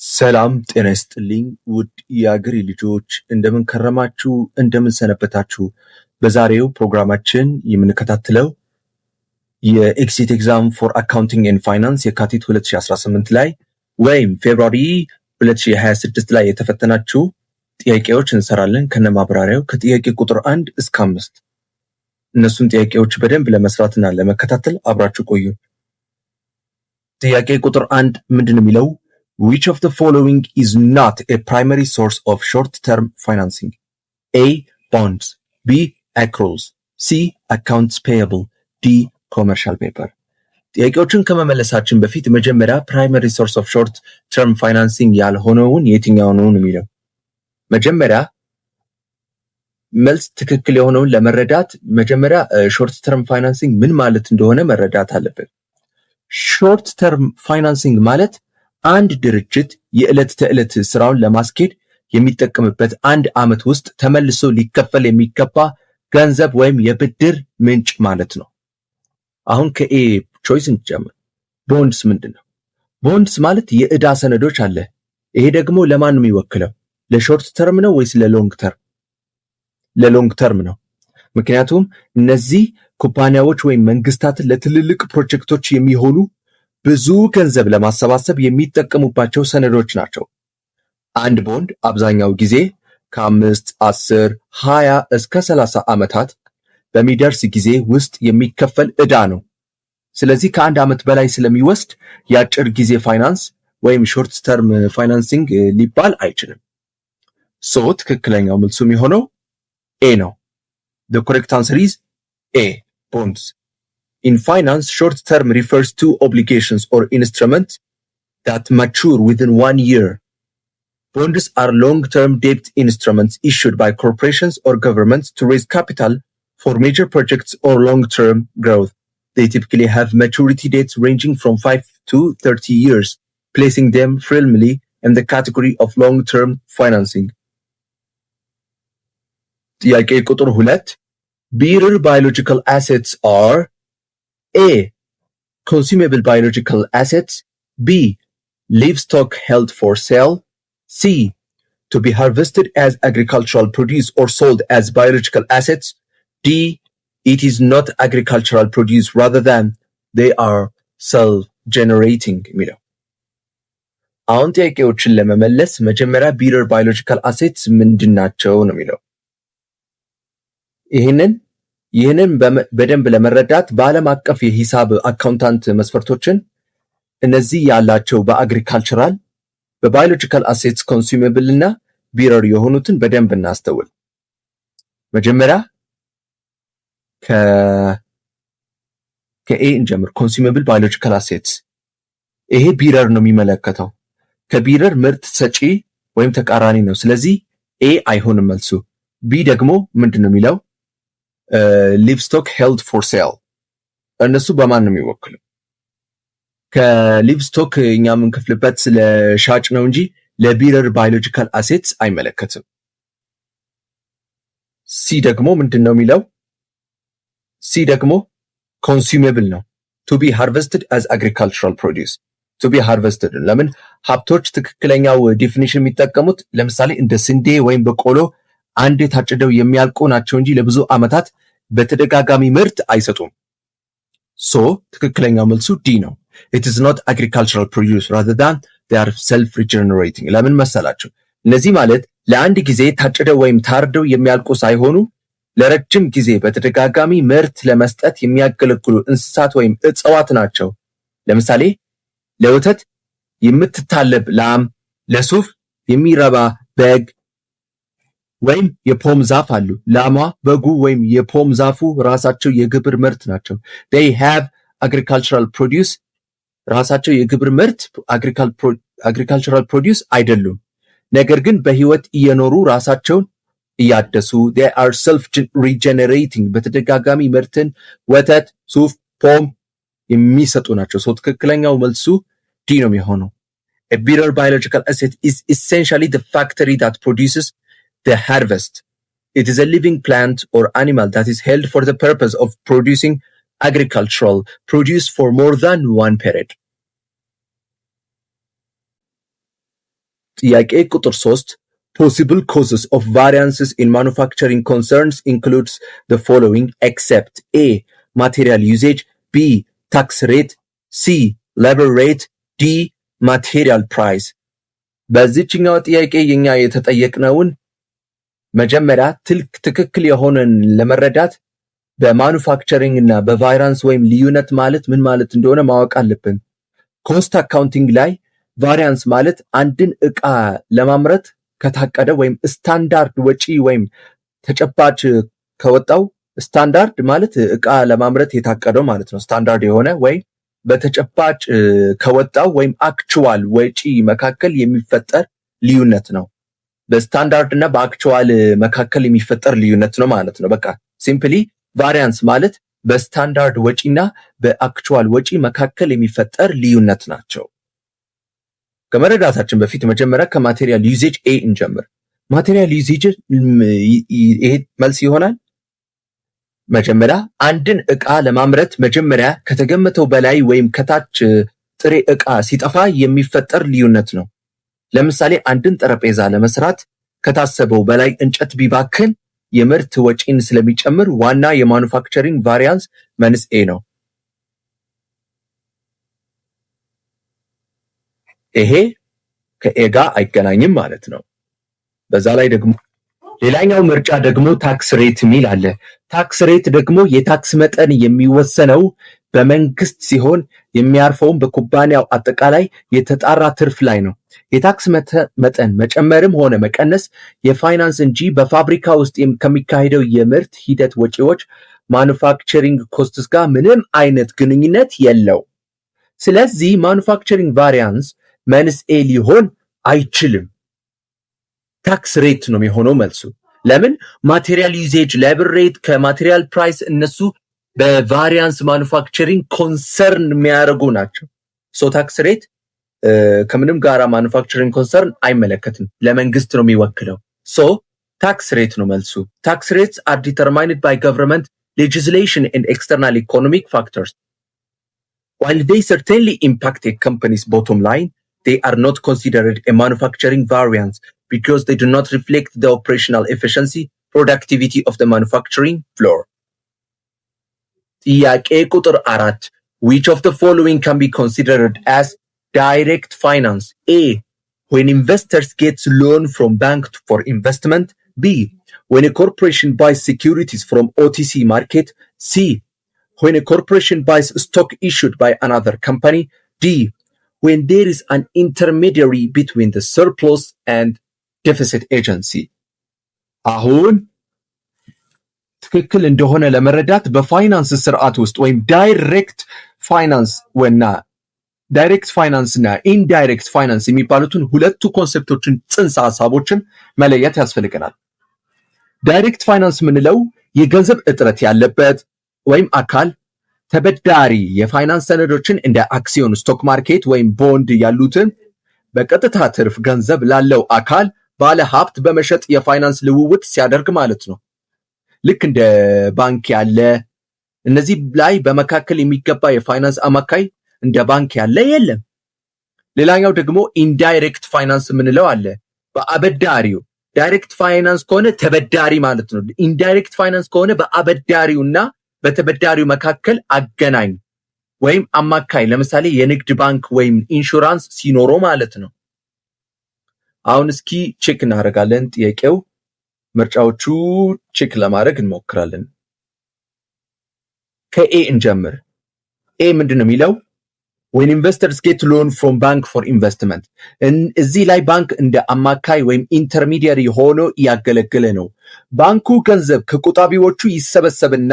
ሰላም ጤና ይስጥልኝ ውድ የአገሬ ልጆች እንደምን ከረማችሁ እንደምን ሰነበታችሁ። በዛሬው ፕሮግራማችን የምንከታተለው የኤግዚት ኤግዛም ፎር አካውንቲንግ ኤንድ ፋይናንስ የካቲት 2018 ላይ ወይም ፌብሩዋሪ 2026 ላይ የተፈተናችሁ ጥያቄዎች እንሰራለን ከነማብራሪያው ከጥያቄ ቁጥር 1 እስከ 5 እነሱን ጥያቄዎች በደንብ ለመስራትና ለመከታተል አብራችሁ ቆዩ። ጥያቄ ቁጥር 1 ምንድነው የሚለው? Which of the following is not a primary source of short-term financing? A. Bonds. B. Accruals. C. Accounts payable. D. Commercial paper. ጥያቄዎችን ከመመለሳችን በፊት መጀመሪያ primary source of short-term financing ያልሆነውን የትኛው ነው የሚለው መጀመሪያ መልስ ትክክል የሆነውን ለመረዳት መጀመሪያ short-term financing ምን ማለት እንደሆነ መረዳት አለብን። short-term financing ማለት አንድ ድርጅት የዕለት ተዕለት ስራውን ለማስኬድ የሚጠቀምበት አንድ ዓመት ውስጥ ተመልሶ ሊከፈል የሚገባ ገንዘብ ወይም የብድር ምንጭ ማለት ነው። አሁን ከኤ ቾይስ እንጀምር። ቦንድስ ምንድነው? ቦንድስ ማለት የዕዳ ሰነዶች አለ። ይሄ ደግሞ ለማን ነው የሚወክለው? ለሾርት ተርም ነው ወይስ ለሎንግ ተርም? ለሎንግ ተርም ነው። ምክንያቱም እነዚህ ኩባንያዎች ወይም መንግስታት ለትልልቅ ፕሮጀክቶች የሚሆኑ ብዙ ገንዘብ ለማሰባሰብ የሚጠቀሙባቸው ሰነዶች ናቸው። አንድ ቦንድ አብዛኛው ጊዜ ከ5፣ 10፣ 20 እስከ 30 ዓመታት በሚደርስ ጊዜ ውስጥ የሚከፈል ዕዳ ነው። ስለዚህ ከአንድ ዓመት በላይ ስለሚወስድ የአጭር ጊዜ ፋይናንስ ወይም ሾርት ተርም ፋይናንሲንግ ሊባል አይችልም። ትክክለኛው መልሱ የሚሆነው ኤ ነው። The correct answer is A, bonds. In finance, short term refers to obligations or instruments that mature within 1 year. Bonds are long-term debt instruments issued by corporations or governments to raise capital for major projects or long-term growth. They typically have maturity dates ranging from 5 to 30 years, placing them firmly in the category of long-term financing. ጥያቄ ቁጥር 2 Bearer biological assets are A. Consumable biological assets. B. Livestock held for sale. C. To be harvested as agricultural produce or sold as biological assets. D. It is not agricultural produce rather than they are self-generating. አሁን ጥያቄዎችን ለመመለስ መጀመሪያ bearer biological assets ምንድናቸው ነው የሚለው። ይህንን በደንብ ለመረዳት በዓለም አቀፍ የሂሳብ አካውንታንት መስፈርቶችን እነዚህ ያላቸው በአግሪካልቸራል በባዮሎጂካል አሴትስ ኮንሱሜብል እና ቢረር የሆኑትን በደንብ እናስተውል። መጀመሪያ ከኤ እንጀምር። ኮንሱሜብል ባዮሎጂካል አሴትስ ይሄ ቢረር ነው የሚመለከተው። ከቢረር ምርት ሰጪ ወይም ተቃራኒ ነው። ስለዚህ ኤ አይሆንም መልሱ። ቢ ደግሞ ምንድነው የሚለው? livestock held for sale እነሱ በማን ነው የሚወክለው? ከሊቭስቶክ እኛ የምንከፍልበት ስለ ሻጭ ነው እንጂ ለቢረር ባዮሎጂካል አሴትስ አይመለከትም። ሲ ደግሞ ምንድነው የሚለው? ሲ ደግሞ consumable ነው። to be harvested as agricultural produce to be harvested ለምን ሀብቶች ትክክለኛው ዲፊኒሽን የሚጠቀሙት ለምሳሌ እንደ ስንዴ ወይም በቆሎ አንዴ ታጭደው የሚያልቁ ናቸው እንጂ ለብዙ ዓመታት በተደጋጋሚ ምርት አይሰጡም። ትክክለኛው መልሱ ዲ ነው። It is not agricultural produce rather than they are self-regenerating. ለምን መሰላችሁ? እነዚህ ማለት ለአንድ ጊዜ ታጭደው ወይም ታርደው የሚያልቁ ሳይሆኑ ለረጅም ጊዜ በተደጋጋሚ ምርት ለመስጠት የሚያገለግሉ እንስሳት ወይም እጽዋት ናቸው። ለምሳሌ ለወተት የምትታለብ ላም፣ ለሱፍ የሚረባ በግ ወይም የፖም ዛፍ አሉ። ላሟ፣ በጉ ወይም የፖም ዛፉ ራሳቸው የግብር ምርት ናቸው። they have agricultural produce ራሳቸው የግብር ምርት agricultural produce አይደሉም። ነገር ግን በህይወት እየኖሩ ራሳቸውን እያደሱ they are self regenerating በተደጋጋሚ ምርትን ወተት፣ ሱፍ፣ ፖም የሚሰጡ ናቸው። ትክክለኛው መልሱ ዲ ነው የሚሆነው። a bearer biological asset is essentially the factory that produces the harvest. It is a living plant or animal that is held for the purpose of producing agricultural produce for more than one period. ጥያቄ ቁጥር 3 possible causes of variances in manufacturing concerns includes the following except A material usage, B tax rate, C labor rate, D material price። በዚህኛው ጥያቄ የኛ የተጠየቅነውን መጀመሪያ ትክክል የሆነን ለመረዳት በማኑፋክቸሪንግ እና በቫሪያንስ ወይም ልዩነት ማለት ምን ማለት እንደሆነ ማወቅ አለብን። ኮስት አካውንቲንግ ላይ ቫሪያንስ ማለት አንድን ዕቃ ለማምረት ከታቀደ ወይም ስታንዳርድ ወጪ ወይም ተጨባጭ ከወጣው ስታንዳርድ ማለት ዕቃ ለማምረት የታቀደው ማለት ነው። ስታንዳርድ የሆነ ወይ በተጨባጭ ከወጣው ወይም አክቹዋል ወጪ መካከል የሚፈጠር ልዩነት ነው። በስታንዳርድ እና በአክቹዋል መካከል የሚፈጠር ልዩነት ነው ማለት ነው። በቃ ሲምፕሊ ቫሪያንስ ማለት በስታንዳርድ ወጪና በአክቹዋል ወጪ መካከል የሚፈጠር ልዩነት ናቸው። ከመረዳታችን በፊት መጀመሪያ ከማቴሪያል ዩዜጅ ኤ እንጀምር። ማቴሪያል ዩዜጅ ይሄ መልስ ይሆናል። መጀመሪያ አንድን ዕቃ ለማምረት መጀመሪያ ከተገመተው በላይ ወይም ከታች ጥሬ ዕቃ ሲጠፋ የሚፈጠር ልዩነት ነው። ለምሳሌ አንድን ጠረጴዛ ለመስራት ከታሰበው በላይ እንጨት ቢባክን የምርት ወጪን ስለሚጨምር ዋና የማኑፋክቸሪንግ ቫሪያንስ መንስኤ ነው። ይሄ ከኤ ጋር አይገናኝም ማለት ነው። በዛ ላይ ደግሞ ሌላኛው ምርጫ ደግሞ ታክስ ሬት የሚል አለ። ታክስ ሬት ደግሞ የታክስ መጠን የሚወሰነው በመንግስት ሲሆን የሚያርፈውም በኩባንያው አጠቃላይ የተጣራ ትርፍ ላይ ነው። የታክስ መጠን መጨመርም ሆነ መቀነስ የፋይናንስ እንጂ በፋብሪካ ውስጥ ከሚካሄደው የምርት ሂደት ወጪዎች ማኑፋክቸሪንግ ኮስትስ ጋር ምንም አይነት ግንኙነት የለው። ስለዚህ ማኑፋክቸሪንግ ቫሪያንስ መንስኤ ሊሆን አይችልም። ታክስ ሬት ነው የሚሆነው መልሱ። ለምን? ማቴሪያል ዩዜጅ፣ ሌበር ሬት ከማቴሪያል ፕራይስ እነሱ በቫሪያንስ ማኑፋክቸሪንግ ኮንሰርን የሚያደርጉ ናቸው። ሶ ታክስ ሬት ከምንም ጋራ ማኑፋክቸሪንግ ኮንሰርን አይመለከትም፣ ለመንግስት ነው የሚወክለው። ሶ ታክስ ሬት ነው መልሱ። ታክስ ሬትስ are determined by government legislation and external economic factors. While they certainly impact a company's bottom line, they are not considered a manufacturing variance because they do not reflect the operational efficiency, productivity of the manufacturing floor. ጥያቄ ቁጥር 4 which of the following can be considered as direct finance? A. When investors get loan from bank for investment. B. When a corporation buys securities from OTC market. C. When a corporation buys stock issued by another company. D. When there is an intermediary between the surplus and deficit agency. አሁን ትክክል እንደሆነ ለመረዳት በፋይናንስ ስርዓት ውስጥ ወይም ዳይሬክት ፋይናንስ እና ኢንዳይሬክት ፋይናንስ የሚባሉትን ሁለቱ ኮንሴፕቶችን ጽንሰ ሐሳቦችን መለየት ያስፈልገናል። ዳይሬክት ፋይናንስ የምንለው የገንዘብ እጥረት ያለበት ወይም አካል ተበዳሪ የፋይናንስ ሰነዶችን እንደ አክሲዮን፣ ስቶክ ማርኬት ወይም ቦንድ ያሉትን በቀጥታ ትርፍ ገንዘብ ላለው አካል ባለ ሀብት በመሸጥ የፋይናንስ ልውውጥ ሲያደርግ ማለት ነው። ልክ እንደ ባንክ ያለ እነዚህ ላይ በመካከል የሚገባ የፋይናንስ አማካይ እንደ ባንክ ያለ የለም። ሌላኛው ደግሞ ኢንዳይሬክት ፋይናንስ የምንለው አለ። በአበዳሪው ዳይሬክት ፋይናንስ ከሆነ ተበዳሪ ማለት ነው። ኢንዳይሬክት ፋይናንስ ከሆነ በአበዳሪውና በተበዳሪው መካከል አገናኝ ወይም አማካይ፣ ለምሳሌ የንግድ ባንክ ወይም ኢንሹራንስ ሲኖረው ማለት ነው። አሁን እስኪ ቼክ እናደርጋለን። ጥያቄው ምርጫዎቹ ቼክ ለማድረግ እንሞክራለን። ከኤ እንጀምር። ኤ ምንድን ነው የሚለው? when investors get loan from bank for investment። እዚህ ላይ ባንክ እንደ አማካይ ወይም ኢንተርሚዲየሪ ሆኖ ያገለገለ ነው። ባንኩ ገንዘብ ከቆጣቢዎቹ ይሰበሰብና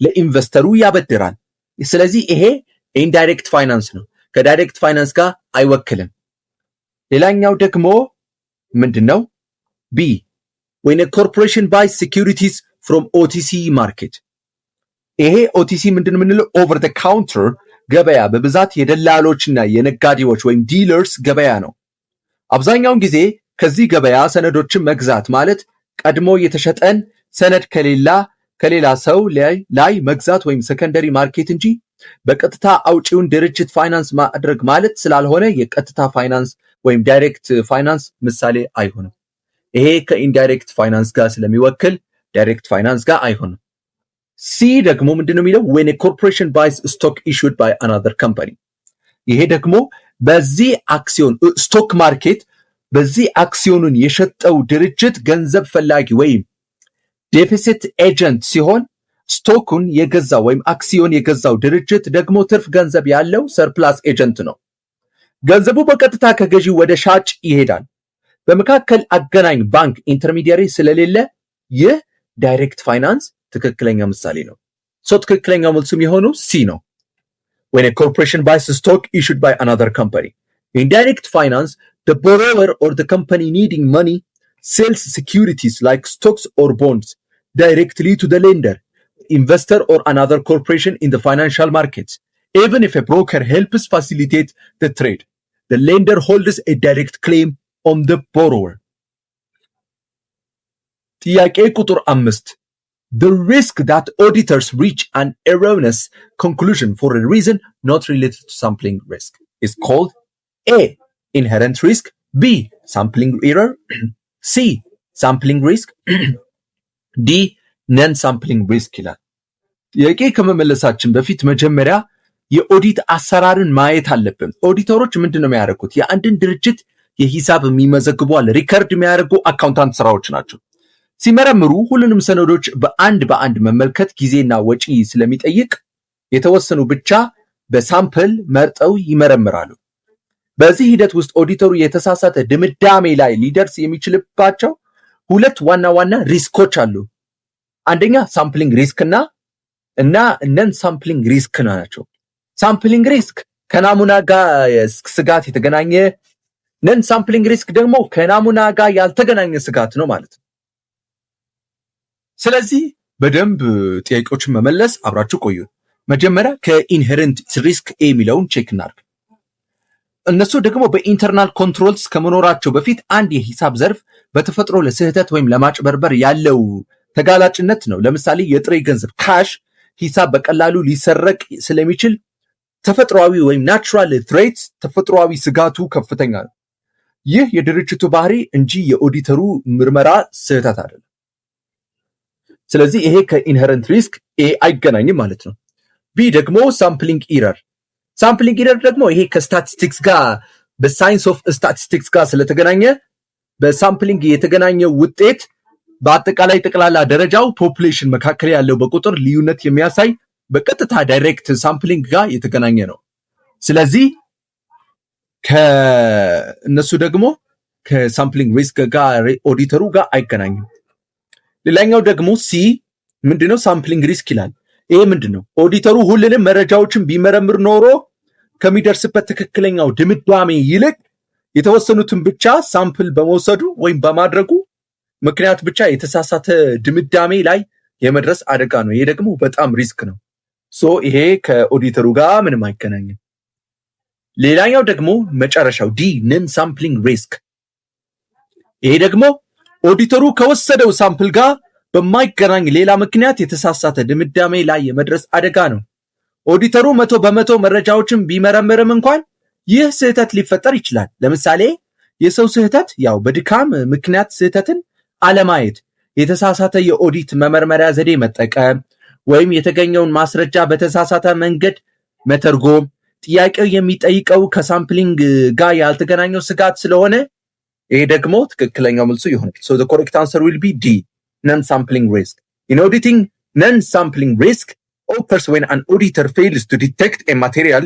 ለኢንቨስተሩ ያበድራል። ስለዚህ ይሄ ኢንዳይሬክት ፋይናንስ ነው፣ ከዳይሬክት ፋይናንስ ጋር አይወክልም። ሌላኛው ደግሞ ምንድነው? ቢ when a corporation buys securities from OTC market። ይሄ ኦቲሲ ምንድን የምንለው? ኦቨር ዘ ካውንተር ገበያ፣ በብዛት የደላሎችና የነጋዴዎች ወይም ዲለርስ ገበያ ነው። አብዛኛውን ጊዜ ከዚህ ገበያ ሰነዶችን መግዛት ማለት ቀድሞ የተሸጠን ሰነድ ከሌላ ሰው ላይ መግዛት ወይም ሰከንደሪ ማርኬት እንጂ በቀጥታ አውጪውን ድርጅት ፋይናንስ ማድረግ ማለት ስላልሆነ የቀጥታ ፋይናንስ ወይም ዳይሬክት ፋይናንስ ምሳሌ አይሆንም። ይሄ ከኢንዳይሬክት ፋይናንስ ጋር ስለሚወክል ዳይሬክት ፋይናንስ ጋር አይሆንም። ሲ ደግሞ ምንድነው የሚለው when a corporation buys stock issued by another company። ይሄ ደግሞ በዚህ አክሲዮን ስቶክ ማርኬት በዚህ አክሲዮኑን የሸጠው ድርጅት ገንዘብ ፈላጊ ወይም ዴፊሲት ኤጀንት ሲሆን ስቶኩን የገዛው ወይም አክሲዮን የገዛው ድርጅት ደግሞ ትርፍ ገንዘብ ያለው ሰርፕላስ ኤጀንት ነው። ገንዘቡ በቀጥታ ከገዢው ወደ ሻጭ ይሄዳል። በመካከል አገናኝ ባንክ ኢንተርሚዲየሪ ስለሌለ ይህ ዳይሬክት ፋይናንስ ትክክለኛ ምሳሌ ነው። ትክክለኛው መልሱም የሆነው ሲ ነው። when a corporation buys stock issued by another company. In direct finance, the borrower or the company needing money sells securities like stocks or bonds directly to the lender, investor or another corporation in the financial markets. Even if a broker helps facilitate the trade, the lender holds a direct claim on the borrower. ጥያቄ ቁጥር 5 The risk that auditors reach an erroneous conclusion for a reason not related to sampling risk is called A. Inherent risk, B. Sampling error, C. Sampling risk, D. Non-sampling risk ይላል። ጥያቄ ከመመለሳችን በፊት መጀመሪያ የኦዲት አሰራርን ማየት አለብን። ኦዲተሮች ምንድነው የሚያደርጉት? የአንድን ድርጅት የሂሳብ የሚመዘግቡ አለ ሪከርድ የሚያደርጉ አካውንታንት ስራዎች ናቸው። ሲመረምሩ ሁሉንም ሰነዶች በአንድ መመልከት ጊዜና ወጪ ስለሚጠይቅ የተወሰኑ ብቻ በሳምፕል መርጠው ይመረምራሉ። በዚህ ሂደት ውስጥ ኦዲተሩ የተሳሳተ ድምዳሜ ላይ ሊደርስ የሚችልባቸው ሁለት ዋና ዋና ሪስኮች አሉ። አንደኛ ሳምፕሊንግ ሪስክ እና ነን ሳምፕሊንግ ሪስክ ናቸው። ሳምፕሊንግ ሪስክ ከናሙና ጋር ስጋት የተገናኘ፣ ነን ሳምፕሊንግ ሪስክ ደግሞ ከናሙና ጋር ያልተገናኘ ስጋት ነው ማለት ነው። ስለዚህ በደንብ ጥያቄዎችን መመለስ አብራችሁ ቆዩ። መጀመሪያ ከኢንሄረንት ሪስክ ኤ የሚለውን ቼክ እናድርግ። እነሱ ደግሞ በኢንተርናል ኮንትሮልስ ከመኖራቸው በፊት አንድ የሂሳብ ዘርፍ በተፈጥሮ ለስህተት ወይም ለማጭበርበር ያለው ተጋላጭነት ነው። ለምሳሌ የጥሬ ገንዘብ ካሽ ሂሳብ በቀላሉ ሊሰረቅ ስለሚችል ተፈጥሯዊ ወይም ናቹራል ትሬት ተፈጥሯዊ ስጋቱ ከፍተኛ ነው። ይህ የድርጅቱ ባህሪ እንጂ የኦዲተሩ ምርመራ ስህተት አይደለም። ስለዚህ ይሄ ከኢንሄረንት ሪስክ ኤ አይገናኝም ማለት ነው። ቢ ደግሞ ሳምፕሊንግ ኢረር። ሳምፕሊንግ ኢረር ደግሞ ይሄ ከስታቲስቲክስ ጋር በሳይንስ ኦፍ ስታቲስቲክስ ጋር ስለተገናኘ በሳምፕሊንግ የተገናኘው ውጤት በአጠቃላይ ጠቅላላ ደረጃው ፖፑሌሽን መካከል ያለው በቁጥር ልዩነት የሚያሳይ በቀጥታ ዳይሬክት ሳምፕሊንግ ጋር የተገናኘ ነው። ስለዚህ ከእነሱ ደግሞ ከሳምፕሊንግ ሪስክ ጋር ኦዲተሩ ጋር አይገናኝም። ሌላኛው ደግሞ ሲ ምንድነው? ሳምፕሊንግ ሪስክ ይላል። ይሄ ምንድነው? ኦዲተሩ ሁሉንም መረጃዎችን ቢመረምር ኖሮ ከሚደርስበት ትክክለኛው ድምዳሜ ይልቅ የተወሰኑትን ብቻ ሳምፕል በመውሰዱ ወይም በማድረጉ ምክንያት ብቻ የተሳሳተ ድምዳሜ ላይ የመድረስ አደጋ ነው። ይሄ ደግሞ በጣም ሪስክ ነው። ይሄ ከኦዲተሩ ጋር ምንም አይገናኝም። ሌላኛው ደግሞ መጨረሻው ዲ ነን ሳምፕሊንግ ሪስክ። ይሄ ደግሞ ኦዲተሩ ከወሰደው ሳምፕል ጋር በማይገናኝ ሌላ ምክንያት የተሳሳተ ድምዳሜ ላይ የመድረስ አደጋ ነው። ኦዲተሩ 100% መረጃዎችን ቢመረምርም እንኳን ይህ ስህተት ሊፈጠር ይችላል። ለምሳሌ የሰው ስህተት ያው በድካም ምክንያት ስህተትን አለማየት፣ የተሳሳተ የኦዲት መመርመሪያ ዘዴ መጠቀም ወይም የተገኘውን ማስረጃ በተሳሳተ መንገድ መተርጎም፣ ጥያቄው የሚጠይቀው ከሳምፕሊንግ ጋር ያልተገናኘው ስጋት ስለሆነ ይሄ ደግሞ ትክክለኛው መልሱ ይሆናል። So the correct answer will be D, non-sampling risk. In auditing, non-sampling risk occurs when an auditor fails to detect a material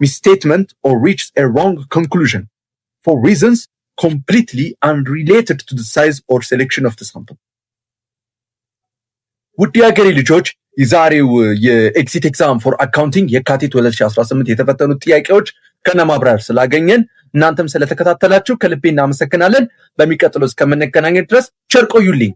misstatement or reaches a wrong conclusion for reasons completely unrelated to the size or selection of the sample. ውድ የሀገሬ ልጆች የዛሬው የኤግዚት ኤግዛም ፎር አካውንቲንግ የካቲት 2018 የተፈተኑት ጥያቄዎች ከነማብራሪያ ስላገኘን እናንተም ስለተከታተላችሁ ከልቤ እናመሰግናለን። በሚቀጥለው እስከምንገናኝ ድረስ ቸር ቆዩልኝ።